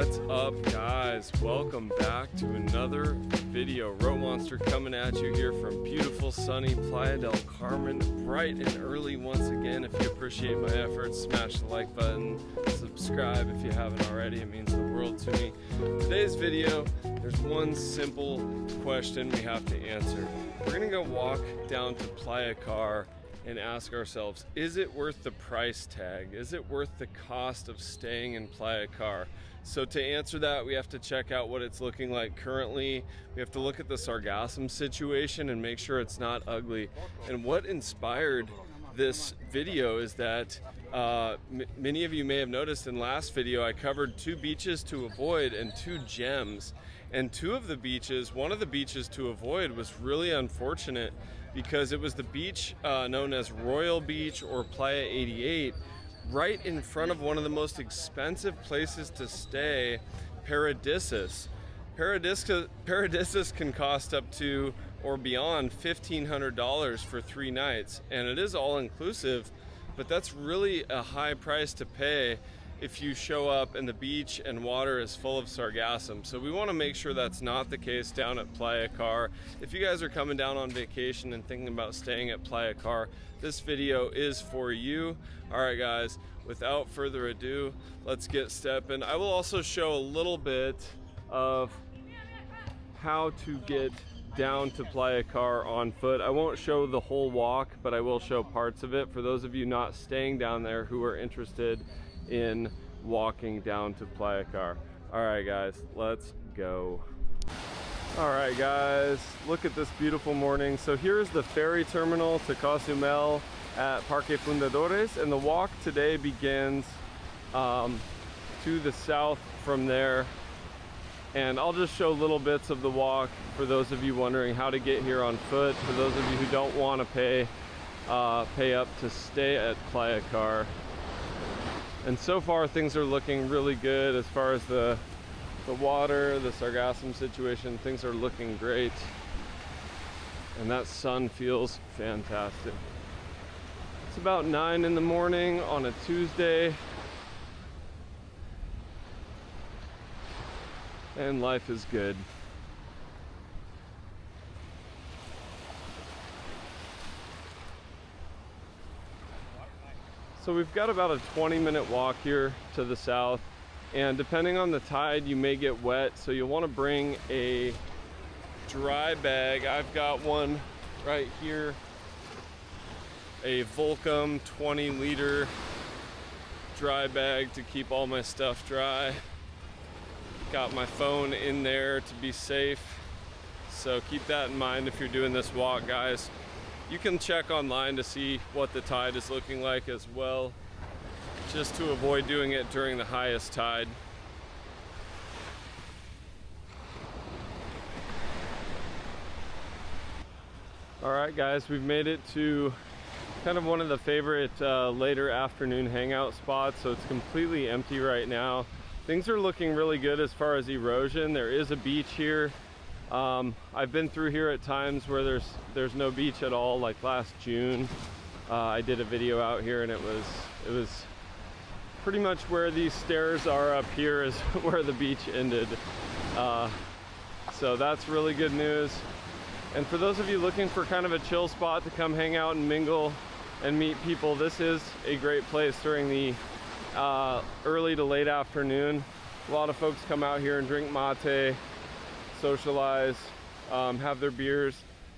What's up, guys? Welcome back to another video. Road Monster coming at you here from beautiful sunny Playa del Carmen, bright and early once again. If you appreciate my efforts, smash the like button, subscribe if you haven't already. It means the world to me. Today's video, there's one simple question we have to answer. We're gonna go walk down to Playacar and ask ourselves, is it worth the price tag? Is it worth the cost of staying in Playacar? So to answer that, we have to check out what it's looking like currently. We have to look at the sargassum situation and make sure it's not ugly. And what inspired this video is that many of you may have noticed in last video I covered 2 beaches to avoid and 2 gems. And 2 of the beaches, one of the beaches to avoid was really unfortunate because it was the beach known as Royal Beach or Playa 88, right in front of one of the most expensive places to stay, Paradisus. Paradisus can cost up to or beyond $1,500 for 3 nights, and it is all inclusive, but that's really a high price to pay if you show up and the beach and water is full of sargassum. So we want to make sure that's not the case down at Playacar. If you guys are coming down on vacation and thinking about staying at Playacar, this video is for you. All right, guys, without further ado, let's get stepping. I will also show a little bit of how to get down to Playacar on foot. I won't show the whole walk, but I will show parts of it for those of you not staying down there who are interested in walking down to Playacar. All right, guys, let's go. All right, guys, look at this beautiful morning. So here's the ferry terminal to Cozumel at Parque Fundadores, and the walk today begins to the south from there. And I'll just show little bits of the walk for those of you wondering how to get here on foot, for those of you who don't want to pay up to stay at Playacar. And so far things are looking really good as far as the water, the sargassum situation. Things are looking great. And that sun feels fantastic. It's about 9 in the morning on a Tuesday. And life is good. So we've got about a 20-minute walk here to the south, and depending on the tide you may get wet, so you'll want to bring a dry bag. I've got one right here, a Volcom 20-liter dry bag to keep all my stuff dry. Got my phone in there to be safe, so keep that in mind if you're doing this walk, guys. You can check online to see what the tide is looking like as well, just to avoid doing it during the highest tide. All right, guys, we've made it to kind of one of the favorite later afternoon hangout spots. So it's completely empty right now. Things are looking really good as far as erosion. There is a beach here. I've been through here at times where there's no beach at all, like last June. I did a video out here and it was pretty much where these stairs are up here is where the beach ended. So that's really good news. And for those of you looking for kind of a chill spot to come hang out and mingle and meet people, this is a great place during the early to late afternoon. A lot of folks come out here and drink mate, socialize, have their beers,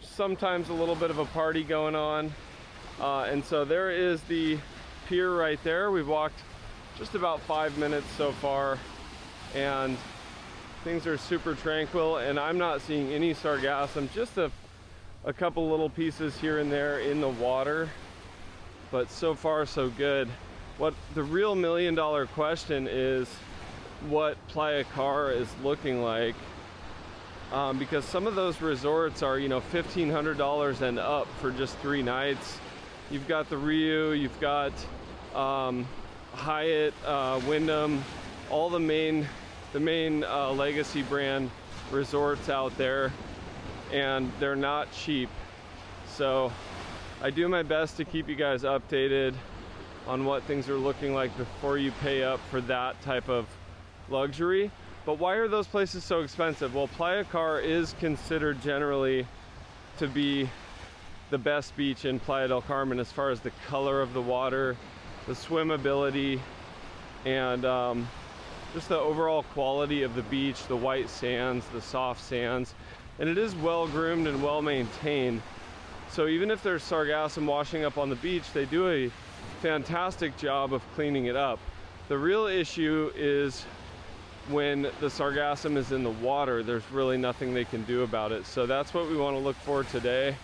sometimes a little bit of a party going on. And so there is the pier right there. We've walked just about 5 minutes so far and things are super tranquil, and I'm not seeing any sargassum, just a couple little pieces here and there in the water, but so far so good. What the real $1 million question is what Playacar is looking like. Because some of those resorts are, you know, $1,500 and up for just 3 nights. You've got the Rio, you've got Hyatt, Wyndham, all the main legacy brand resorts out there, and they're not cheap. So I do my best to keep you guys updated on what things are looking like before you pay up for that type of luxury. But why are those places so expensive? Well, Playacar is considered generally to be the best beach in Playa del Carmen as far as the color of the water, the swimmability, and just the overall quality of the beach, the white sands, the soft sands. And it is well groomed and well maintained. So even if there's sargassum washing up on the beach, they do a fantastic job of cleaning it up. The real issue is when the sargassum is in the water, there's really nothing they can do about it. So that's what we want to look for today.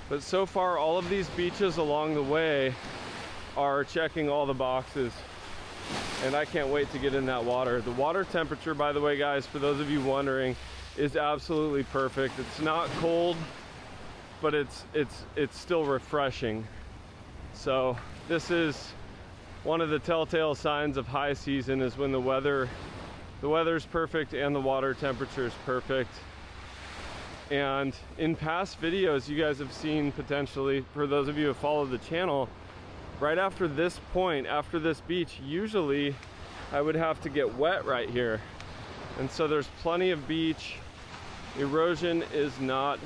But so far, all of these beaches along the way are checking all the boxes. And I can't wait to get in that water. The water temperature, by the way, guys, for those of you wondering, is absolutely perfect. It's not cold, but it's still refreshing. So this is one of the telltale signs of high season, is when the weather's perfect and the water temperature is perfect. And in past videos you guys have seen, potentially, for those of you who follow the channel, right after this point, after this beach, usually I would have to get wet right here. And so there's plenty of beach. Erosion is not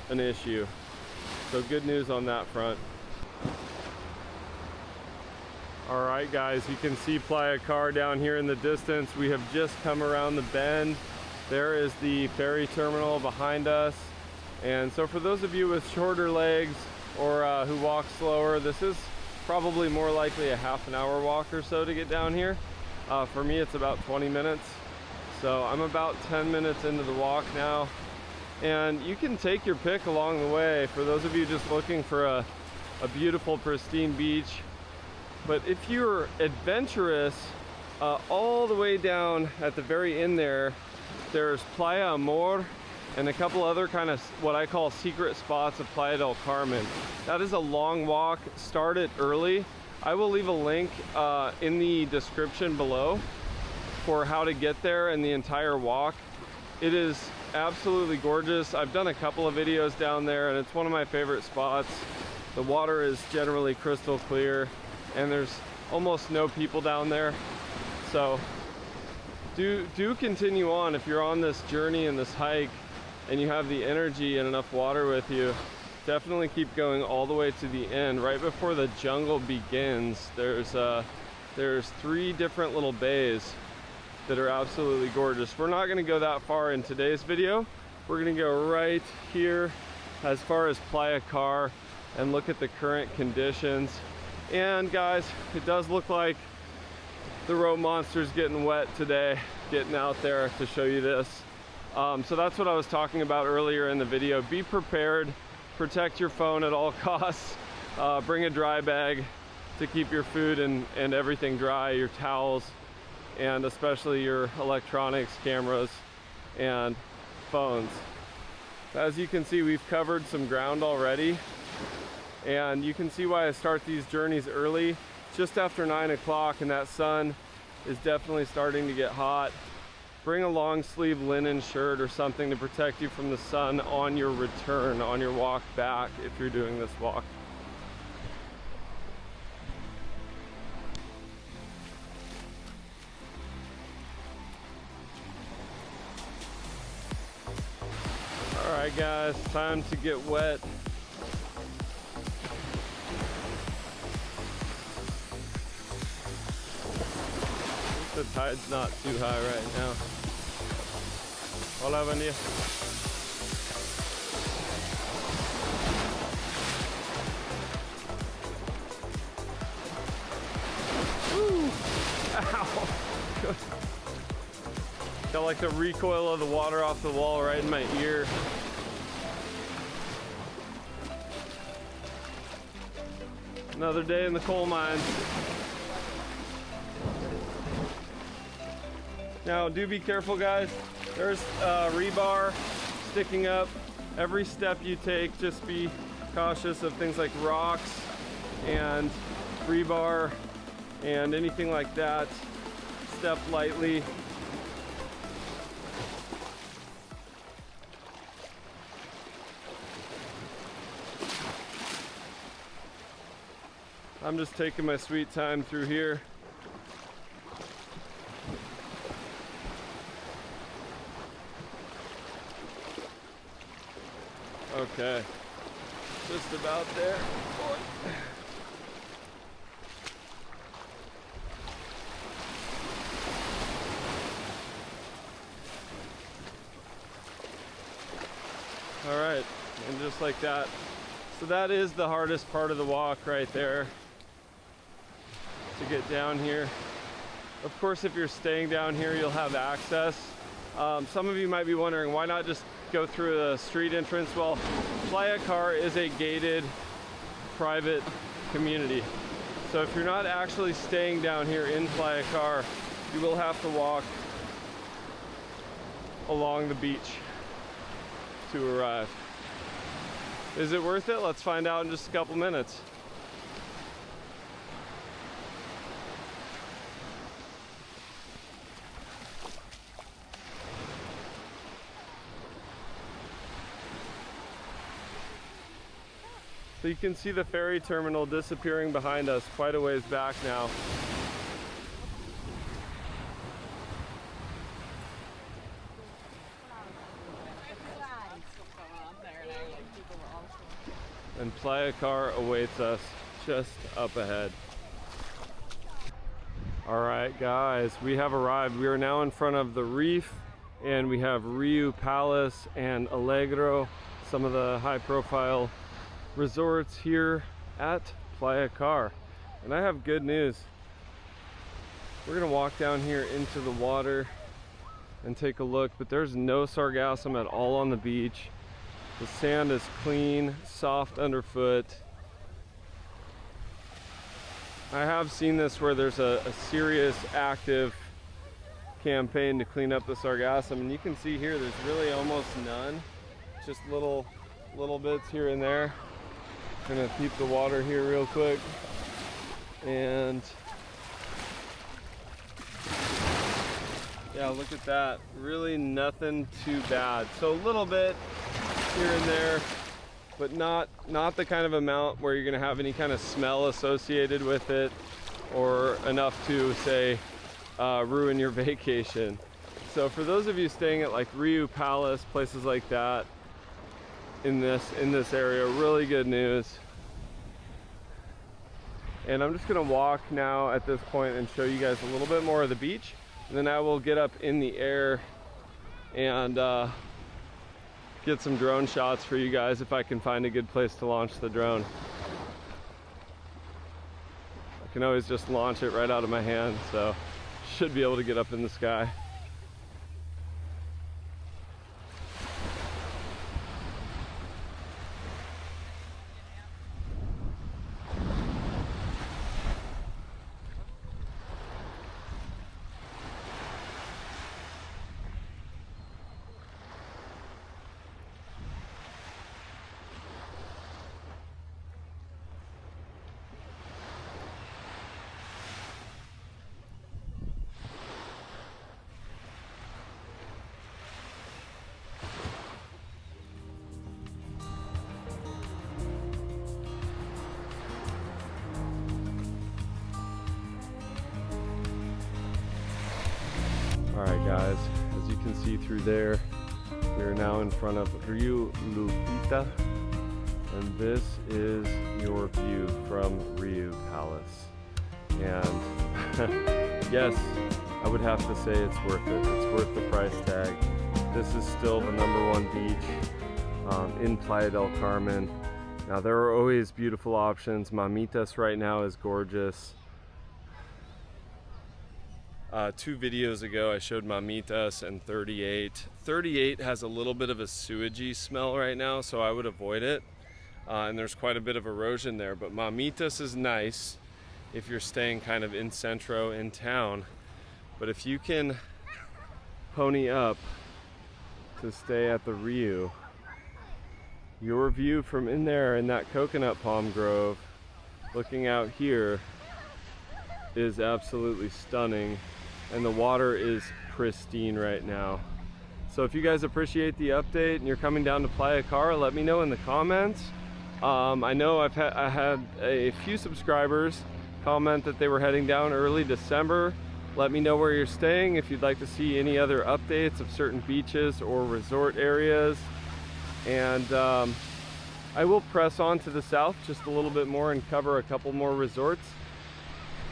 an issue. So good news on that front. All right, guys, you can see Playacar down here in the distance. We have just come around the bend. There is the ferry terminal behind us. And so for those of you with shorter legs or who walk slower, this is probably more likely a half an hour walk or so to get down here. For me, it's about 20 minutes. So I'm about 10 minutes into the walk now. And you can take your pick along the way for those of you just looking for a beautiful, pristine beach. But if you're adventurous, all the way down at the very end there's Playa Amor and a couple other kind of what I call secret spots of Playa del Carmen. That is a long walk. Start it early. I will leave a link in the description below for how to get there and the entire walk. It is absolutely gorgeous. I've done a couple of videos down there and it's one of my favorite spots. The water is generally crystal clear and there's almost no people down there. So do continue on if you're on this journey and this hike and you have the energy and enough water with you. Definitely keep going all the way to the end. Right before the jungle begins, there's 3 different little bays that are absolutely gorgeous. We're not gonna go that far in today's video. We're gonna go right here as far as Playacar and look at the current conditions. And guys, it does look like the rope monster's getting wet today, getting out there to show you this. So that's what I was talking about earlier in the video. Be prepared, protect your phone at all costs, bring a dry bag to keep your food and everything dry, your towels, and especially your electronics, cameras, and phones. As you can see, we've covered some ground already. And you can see why I start these journeys early, just after 9 o'clock, and that sun is definitely starting to get hot. Bring a long sleeve linen shirt or something to protect you from the sun on your return, on your walk back, if you're doing this walk. All right, guys, time to get wet. The tide's not too high right now. Hola, buen día. Woo! Ow! Got like the recoil of the water off the wall right in my ear. Another day in the coal mines. Now, do be careful, guys. There's rebar sticking up. Every step you take, just be cautious of things like rocks and rebar and anything like that. Step lightly. I'm just taking my sweet time through here. Okay, just about there. All right, and just like that. So that is the hardest part of the walk right there, to get down here. Of course, if you're staying down here, you'll have access. Some of you might be wondering, why not just go through the street entrance? Well, Playacar is a gated private community. So if you're not actually staying down here in Playacar, you will have to walk along the beach to arrive. Is it worth it? Let's find out in just a couple minutes. So you can see the ferry terminal disappearing behind us quite a ways back now. And Playacar awaits us just up ahead. All right, guys, we have arrived. We are now in front of the reef, and we have Riu Palace and Allegro, some of the high-profile resorts here at Playacar. And I have good news. We're gonna walk down here into the water and take a look, but there's no sargassum at all on the beach. The sand is clean, soft underfoot. I have seen this where there's a serious active campaign to clean up the sargassum, and you can see here there's really almost none, just little bits here and there. I'm gonna keep the water here real quick, and yeah, look at that, really nothing too bad. So a little bit here and there, but not the kind of amount where you're gonna have any kind of smell associated with it, or enough to say ruin your vacation. So for those of you staying at like Riu Palace, places like that in this area, really good news. And I'm just gonna walk now at this point and show you guys a little bit more of the beach, and then I will get up in the air and get some drone shots for you guys if I can find a good place to launch the drone. I can always just launch it right out of my hand, so should be able to get up in the sky. Alright guys, as you can see through there, we are now in front of Riu Lupita, and this is your view from Riu Palace. And yes, I would have to say it's worth it. It's worth the price tag. This is still the #1 beach in Playa del Carmen. Now there are always beautiful options. Mamitas right now is gorgeous. 2 videos ago I showed Mamitas and 38. 38 has a little bit of a sewagey smell right now, so I would avoid it. And there's quite a bit of erosion there, but Mamitas is nice if you're staying kind of in centro, in town. But if you can pony up to stay at the Riu, your view from in there in that coconut palm grove, looking out here, is absolutely stunning. And the water is pristine right now. So if you guys appreciate the update and you're coming down to Playacar, let me know in the comments. I know I had a few subscribers comment that they were heading down early December. Let me know where you're staying, if you'd like to see any other updates of certain beaches or resort areas. And I will press on to the south just a little bit more and cover a couple more resorts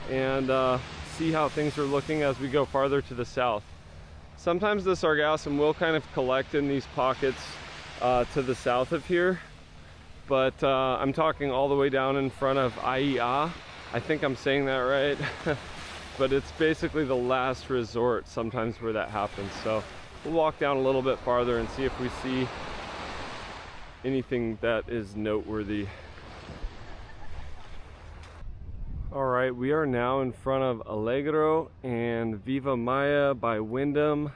and see how things are looking as we go farther to the south. Sometimes the sargassum will kind of collect in these pockets to the south of here, but I'm talking all the way down in front of Playa. I think I'm saying that right. But it's basically the last resort sometimes where that happens. So we'll walk down a little bit farther and see if we see anything that is noteworthy. All right, we are now in front of Allegro and Viva Maya by Wyndham,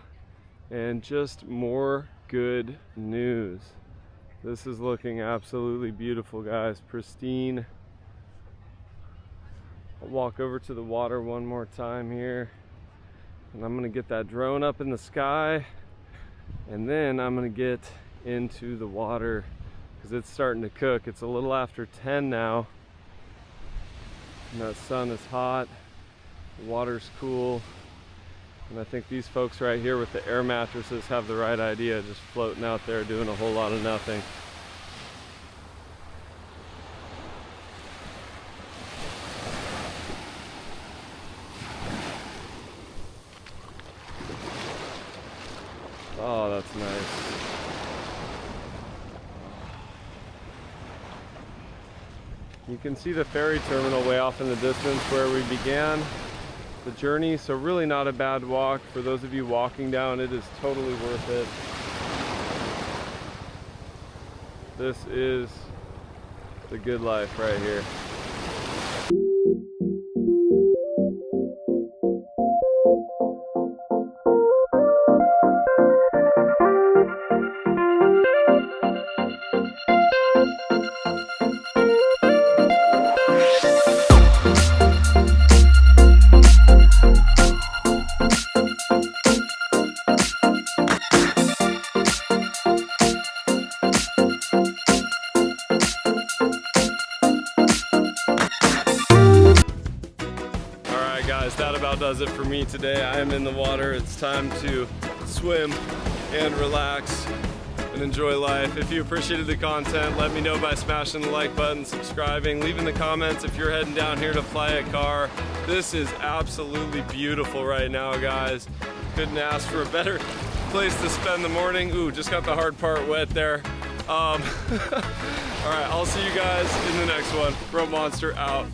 and just more good news. This is looking absolutely beautiful, guys. Pristine. I'll walk over to the water one more time here, and I'm gonna get that drone up in the sky, and then I'm gonna get into the water because it's starting to cook. It's a little after 10 now, and that sun is hot, the water's cool, and I think these folks right here with the air mattresses have the right idea, just floating out there doing a whole lot of nothing. Oh, that's nice. You can see the ferry terminal way off in the distance where we began the journey, so really not a bad walk. For those of you walking down, it is totally worth it. This is the good life right here. That about does it for me today. I am in the water. It's time to swim and relax and enjoy life. If you appreciated the content, let me know by smashing the like button, subscribing, leaving the comments if you're heading down here to Playacar. This is absolutely beautiful right now, guys. Couldn't ask for a better place to spend the morning. Ooh, just got the hard part wet there. All right, I'll see you guys in the next one. Bro Monster out.